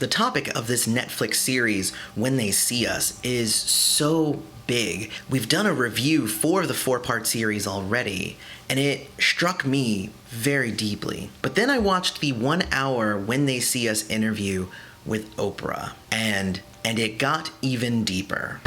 The topic of this Netflix series, When They See Us, is so big. We've done a review for the 4-part series already, and it struck me very deeply. But then I watched the 1-hour When They See Us interview with Oprah, and it got even deeper.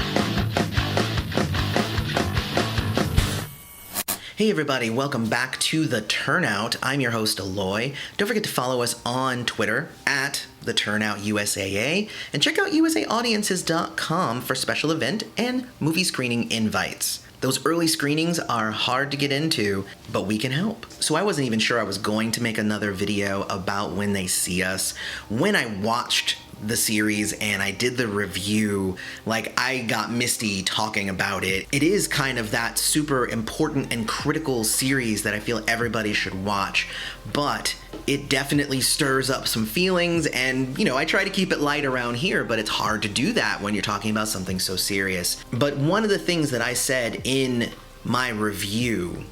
Hey everybody, welcome back to The Turnout. I'm your host, Aloy. Don't forget to follow us on Twitter at The Turnout USAA, and check out usaaudiences.com for special event and movie screening invites. Those early screenings are hard to get into, but we can help. So I wasn't even sure I was going to make another video about When They See Us. When I watched the series and I did the review, I got misty talking about it. It is kind of that super important and critical series that I feel everybody should watch, but it definitely stirs up some feelings, and I try to keep it light around here, but it's hard to do that when you're talking about something so serious. But one of the things that I said in my review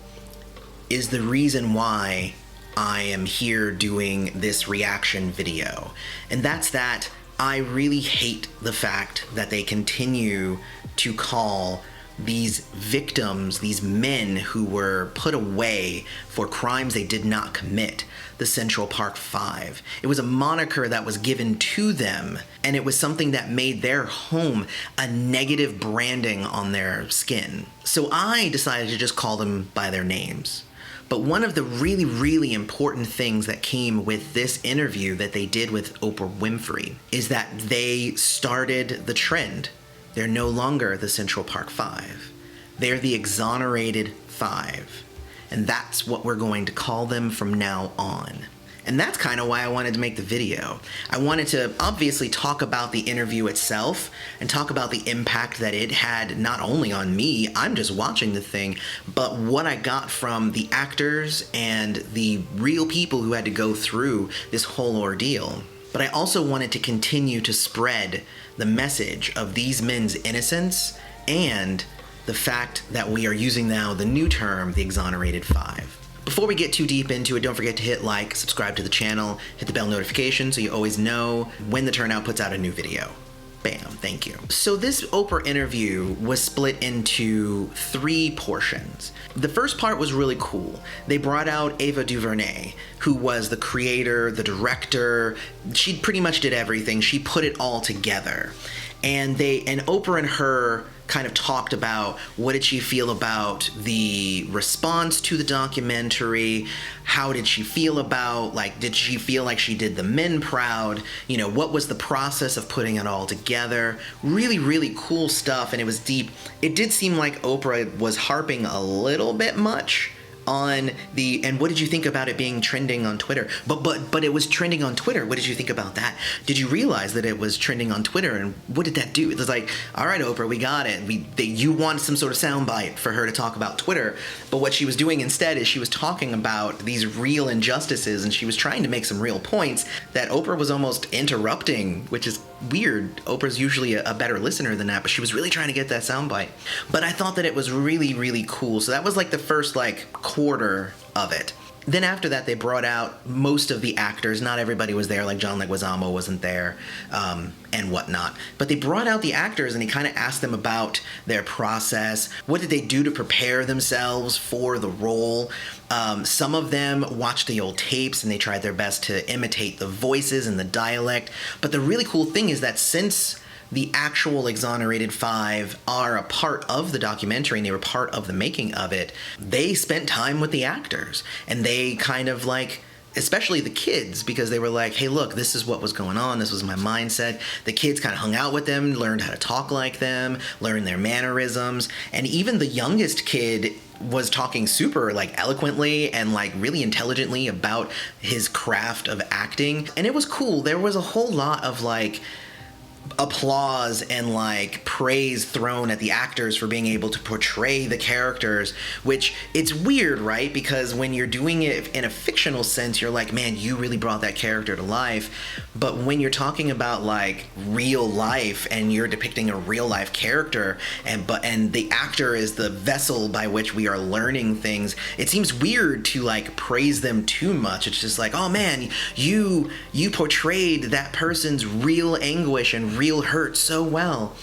is the reason why I am here doing this reaction video, and that's that I really hate the fact that they continue to call these victims, these men who were put away for crimes they did not commit, the Central Park Five. It was a moniker that was given to them, and it was something that made their home a negative branding on their skin. So I decided to just call them by their names. But one of the really, really important things that came with this interview that they did with Oprah Winfrey is that they started the trend. They're no longer the Central Park Five. They're the Exonerated Five. And that's what we're going to call them from now on. And that's kind of why I wanted to make the video. I wanted to obviously talk about the interview itself and talk about the impact that it had not only on me, I'm just watching the thing, but what I got from the actors and the real people who had to go through this whole ordeal. But I also wanted to continue to spread the message of these men's innocence and the fact that we are using now the new term, the Exonerated Five. Before we get too deep into it, don't forget to hit like, subscribe to the channel, hit the bell notification so you always know when The Turnout puts out a new video. Bam, thank you. So this Oprah interview was split into 3 portions. The first part was really cool. They brought out Ava Duvernay, who was the creator, the director. She pretty much did everything. She put it all together. And Oprah and her kind of talked about what did she feel about the response to the documentary, how did she feel about, did she feel like she did the men proud, what was the process of putting it all together. Really, really cool stuff, and it was deep. It did seem like Oprah was harping a little bit much on and what did you think about it being trending on Twitter? But it was trending on Twitter. What did you think about that? Did you realize that it was trending on Twitter, and what did that do? It was like, all right, Oprah, we got it. You want some sort of soundbite for her to talk about Twitter, but what she was doing instead is she was talking about these real injustices, and she was trying to make some real points that Oprah was almost interrupting, which is weird. Oprah's usually a better listener than that, but she was really trying to get that soundbite. But I thought that it was really, really cool. So that was the first quarter of it. Then after that, they brought out most of the actors. Not everybody was there, John Leguizamo wasn't there, and whatnot. But they brought out the actors, and he kind of asked them about their process. What did they do to prepare themselves for the role? Some of them watched the old tapes, and they tried their best to imitate the voices and the dialect. But the really cool thing is that since the actual Exonerated Five are a part of the documentary and they were part of the making of it, they spent time with the actors, and they kind of especially the kids, because they were like, hey, look, this is what was going on. This was my mindset. The kids kind of hung out with them, learned how to talk like them, learned their mannerisms. And even the youngest kid was talking super eloquently and really intelligently about his craft of acting. And it was cool. There was a whole lot of applause and like praise thrown at the actors for being able to portray the characters, which it's weird, right? Because when you're doing it in a fictional sense, you're like, man, you really brought that character to life. But when you're talking about like real life and you're depicting a real life character, and the actor is the vessel by which we are learning things, it seems weird to like praise them too much. It's just like, oh man, you portrayed that person's real anguish and real hurt so well.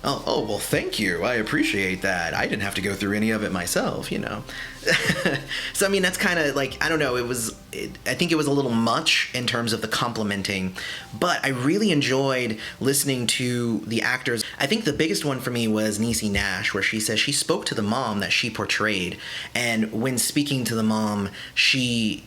Oh, well, thank you. I appreciate that. I didn't have to go through any of it myself, you know. So, I mean, that's kind of like, I don't know, I think it was a little much in terms of the complimenting, but I really enjoyed listening to the actors. I think the biggest one for me was Niecy Nash, where she says she spoke to the mom that she portrayed, and when speaking to the mom, she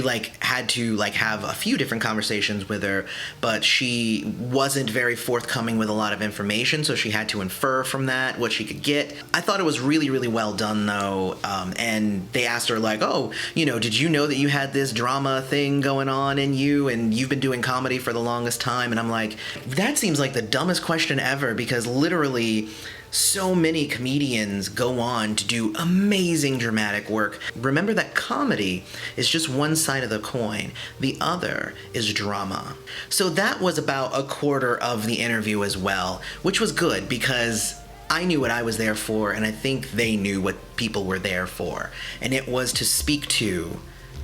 like had to like have a few different conversations with her, but she wasn't very forthcoming with a lot of information, so she had to infer from that what she could get. I thought it was really, really well done though, and they asked her like, oh, you know, did you know that you had this drama thing going on in you and you've been doing comedy for the longest time? And I'm like, that seems like the dumbest question ever, because literally so many comedians go on to do amazing dramatic work. Remember that comedy is just one side of the coin. The other is drama. So that was about a quarter of the interview as well, which was good because I knew what I was there for, and I think they knew what people were there for. And it was to speak to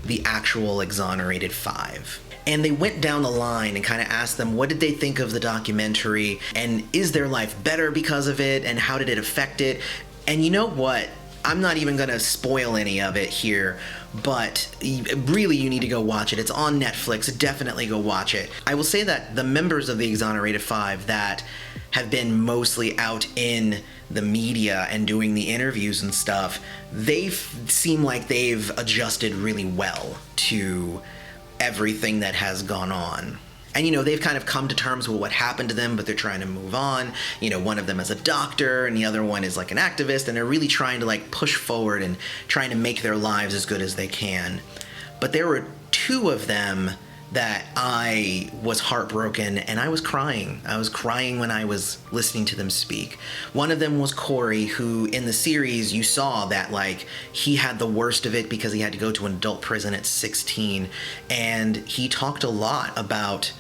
the actual Exonerated Five. And they went down the line and kind of asked them, what did they think of the documentary? And is their life better because of it? And how did it affect it? And you know what? I'm not even going to spoil any of it here, but really you need to go watch it. It's on Netflix. Definitely go watch it. I will say that the members of the Exonerated Five that have been mostly out in the media and doing the interviews and stuff, they seem like they've adjusted really well to everything that has gone on. And, you know, they've kind of come to terms with what happened to them, but they're trying to move on. You know, one of them is a doctor and the other one is like an activist, and they're really trying to like push forward and trying to make their lives as good as they can. But there were two of them that I was heartbroken, and I was crying. I was crying when I was listening to them speak. One of them was Korey, who in the series you saw that like he had the worst of it because he had to go to an adult prison at 16, and he talked a lot about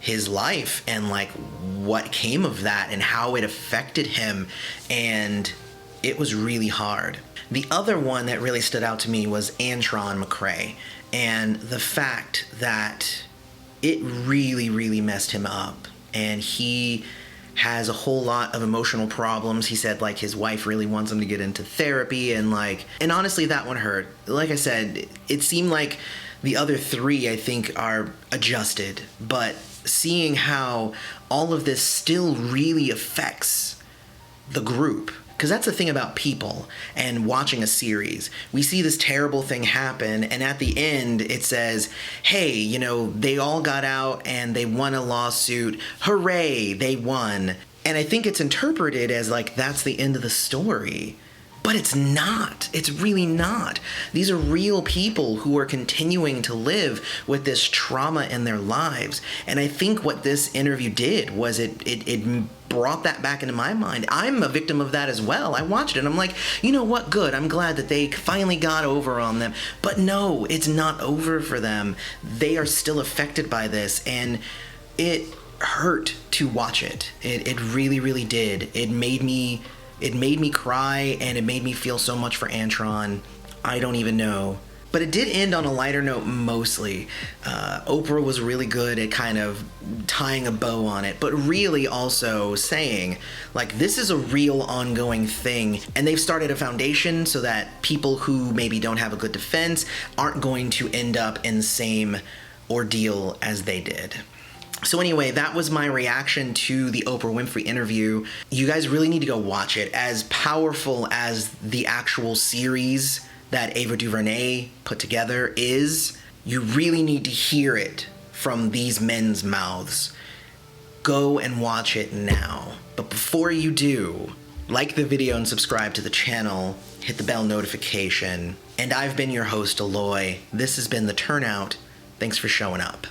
his life and like what came of that and how it affected him, and it was really hard. The other one that really stood out to me was Antron McCray, and the fact that it really, really messed him up, and he has a whole lot of emotional problems. He said like his wife really wants him to get into therapy, and honestly that one hurt. Like I said, it seemed like the other three I think are adjusted, but seeing how all of this still really affects the group. Because that's the thing about people and watching a series. We see this terrible thing happen, and at the end it says, hey, you know, they all got out and they won a lawsuit. Hooray, they won. And I think it's interpreted as like that's the end of the story. But it's not. It's really not. These are real people who are continuing to live with this trauma in their lives. And I think what this interview did was it brought that back into my mind. I'm a victim of that as well. I watched it and I'm like, you know what? Good. I'm glad that they finally got over on them. But no, it's not over for them. They are still affected by this. And it hurt to watch it. It really, really did. It made me cry, and it made me feel so much for Antron. I don't even know. But it did end on a lighter note mostly. Oprah was really good at kind of tying a bow on it, but really also saying, like, this is a real ongoing thing, and they've started a foundation so that people who maybe don't have a good defense aren't going to end up in the same ordeal as they did. So anyway, that was my reaction to the Oprah Winfrey interview. You guys really need to go watch it. As powerful as the actual series that Ava Duvernay put together is, you really need to hear it from these men's mouths. Go and watch it now. But before you do, like the video and subscribe to the channel, hit the bell notification. And I've been your host, Aloy. This has been The Turnout. Thanks for showing up.